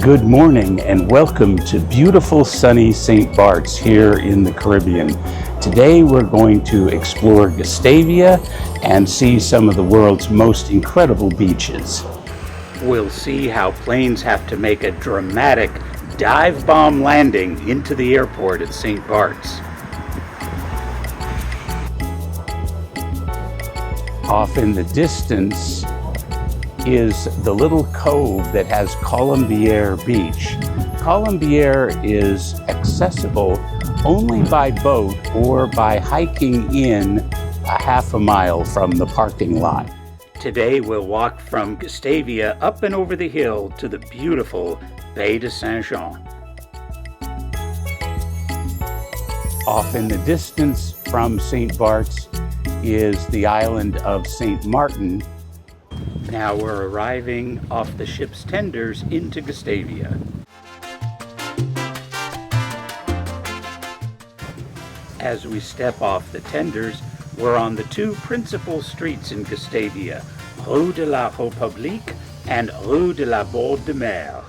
Good morning and welcome to beautiful sunny St. Barts here in the Caribbean. Today we're going to explore Gustavia and see some of the world's most incredible beaches. We'll see how planes have to make a dramatic dive bomb landing into the airport at St. Barts. Off in the distance is the little cove that has Colombier Beach. Colombier is accessible only by boat or by hiking in a half a mile from the parking lot. Today we'll walk from Gustavia up and over the hill to the beautiful Baie de St. Off in the distance from St. Barts is the island of St. Martin. Now we're arriving off the ship's tenders into Gustavia. As we step off the tenders, we're on the two principal streets in Gustavia, Rue de la République and Rue de la Bord de Mer.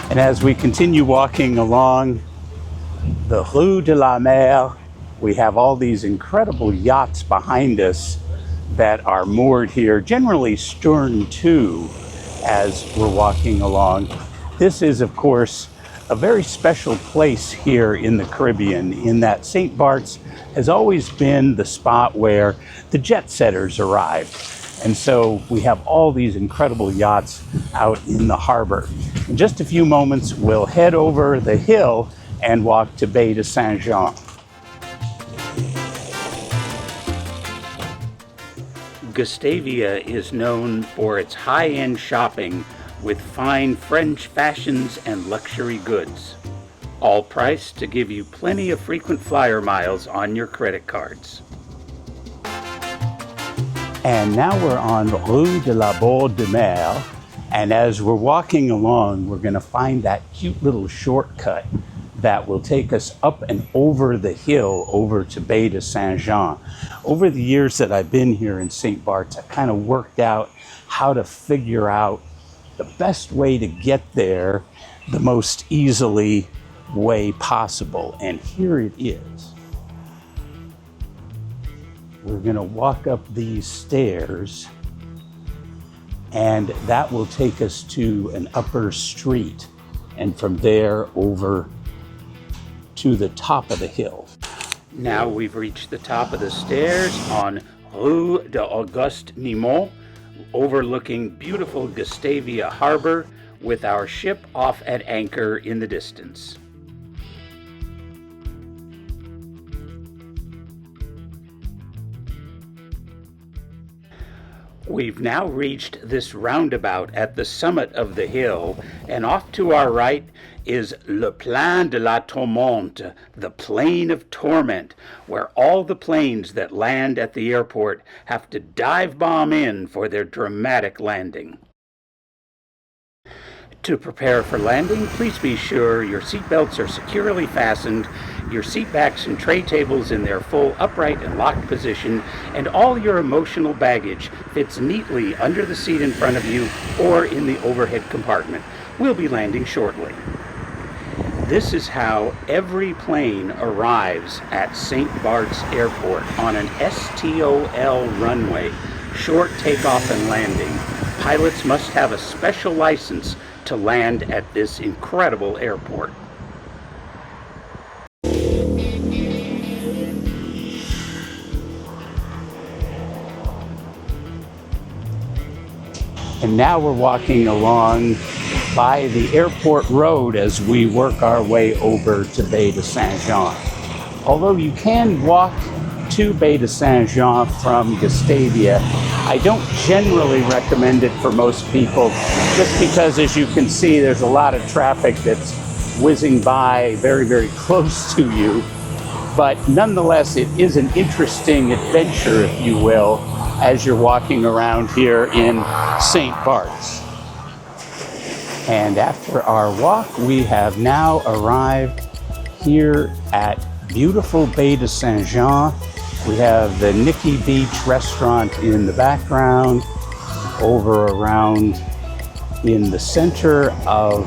And as we continue walking along the Rue de la Mer, we have all these incredible yachts behind us that are moored here, generally stern to, as we're walking along. This is, of course, a very special place here in the Caribbean, in that St. Barts has always been the spot where the jet setters arrived. And so we have all these incredible yachts out in the harbor. In just a few moments, we'll head over the hill and walk to Baie de St. Gustavia is known for its high-end shopping with fine French fashions and luxury goods, all priced to give you plenty of frequent flyer miles on your credit cards. And now we're on Rue de la Bord de Mer, and as we're walking along, we're going to find that cute little shortcut that will take us up and over the hill over to Baie de St. Over the years that I've been here in St. Barts, I kind of worked out how to figure out the best way to get there the most easily way possible, and here it is. We're going to walk up these stairs, and that will take us to an upper street, and from there over to the top of the hill. Now we've reached the top of the stairs on Rue d'Auguste Nimont, overlooking beautiful Gustavia Harbor with our ship off at anchor in the distance. We've now reached this roundabout at the summit of the hill, and off to our right is Le Plain de la Tourmente, the Plain of Torment, where all the planes that land at the airport have to dive bomb in for their dramatic landing. To prepare for landing, please be sure your seatbelts are securely fastened, your seat backs and tray tables in their full upright and locked position, and all your emotional baggage fits neatly under the seat in front of you or in the overhead compartment. We'll be landing shortly. This is how every plane arrives at St. Barts Airport, on an STOL runway, short takeoff and landing. Pilots must have a special license to land at this incredible airport. And now we're walking along by the airport road as we work our way over to Baie de St. Although you can walk to Baie de St. from Gustavia, I don't generally recommend it for most people, just because, as you can see, there's a lot of traffic that's whizzing by very, very close to you. But nonetheless, it is an interesting adventure, if you will, as you're walking around here in St. Barts. And after our walk, we have now arrived here at beautiful Baie de St. We have the Nikki Beach restaurant in the background. Over around in the center of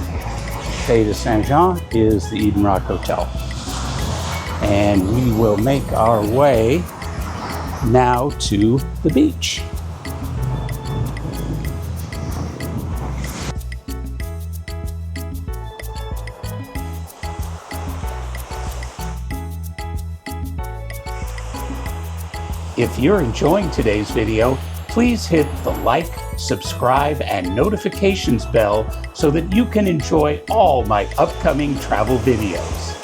Baie de St. is the Eden Rock Hotel. And we will make our way now to the beach. If you're enjoying today's video, please hit the like, subscribe, and notifications bell so that you can enjoy all my upcoming travel videos.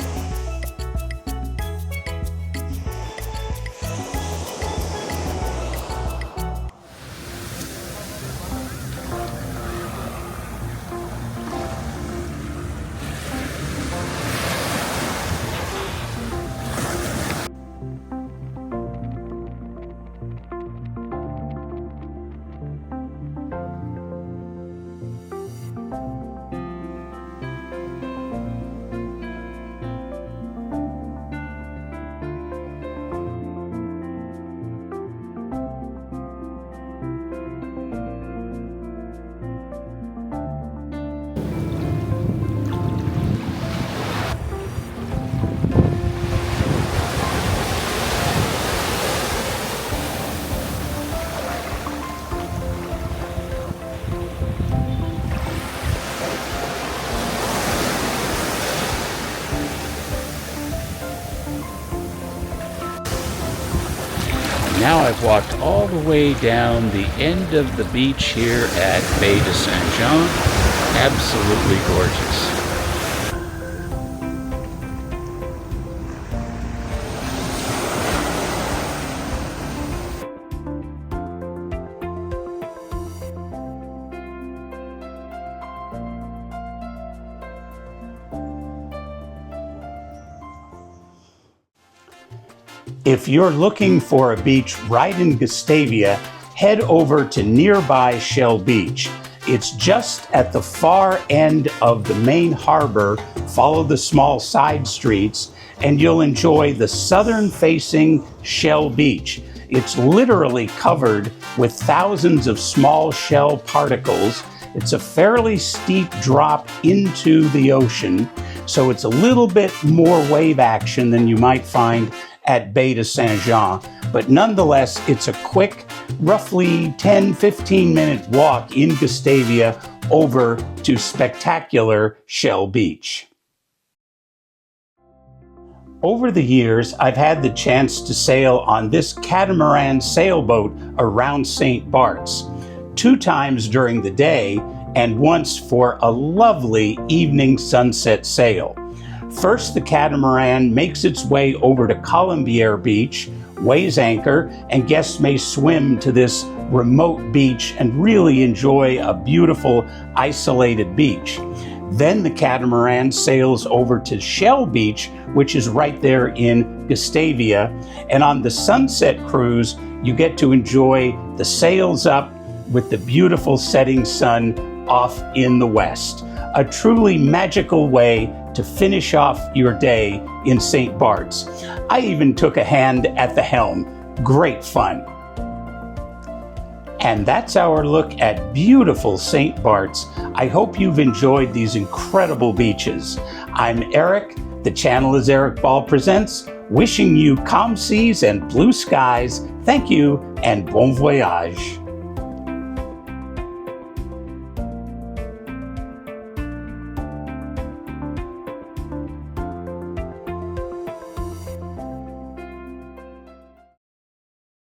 Now I've walked all the way down the end of the beach here at Baie de St. Absolutely gorgeous. If you're looking for a beach right in Gustavia, head over to nearby Shell Beach. It's just at the far end of the main harbor. Follow the small side streets and you'll enjoy the southern-facing Shell Beach. It's literally covered with thousands of small shell particles. It's a fairly steep drop into the ocean, so it's a little bit more wave action than you might find at Baie de St. But nonetheless, it's a quick, roughly 10-15 minute walk in Gustavia over to spectacular Shell Beach. Over the years, I've had the chance to sail on this catamaran sailboat around St. Barts, 2 times during the day and once for a lovely evening sunset sail. First, the catamaran makes its way over to Colombier Beach, weighs anchor, and guests may swim to this remote beach and really enjoy a beautiful, isolated beach. Then the catamaran sails over to Shell Beach, which is right there in Gustavia. And on the sunset cruise, you get to enjoy the sails up with the beautiful setting sun off in the west. A truly magical way to finish off your day in St. Barts. I even took a hand at the helm. Great fun. And that's our look at beautiful St. Barts. I hope you've enjoyed these incredible beaches. I'm Eric. The channel is Eric Ball Presents. Wishing you calm seas and blue skies. Thank you and bon voyage.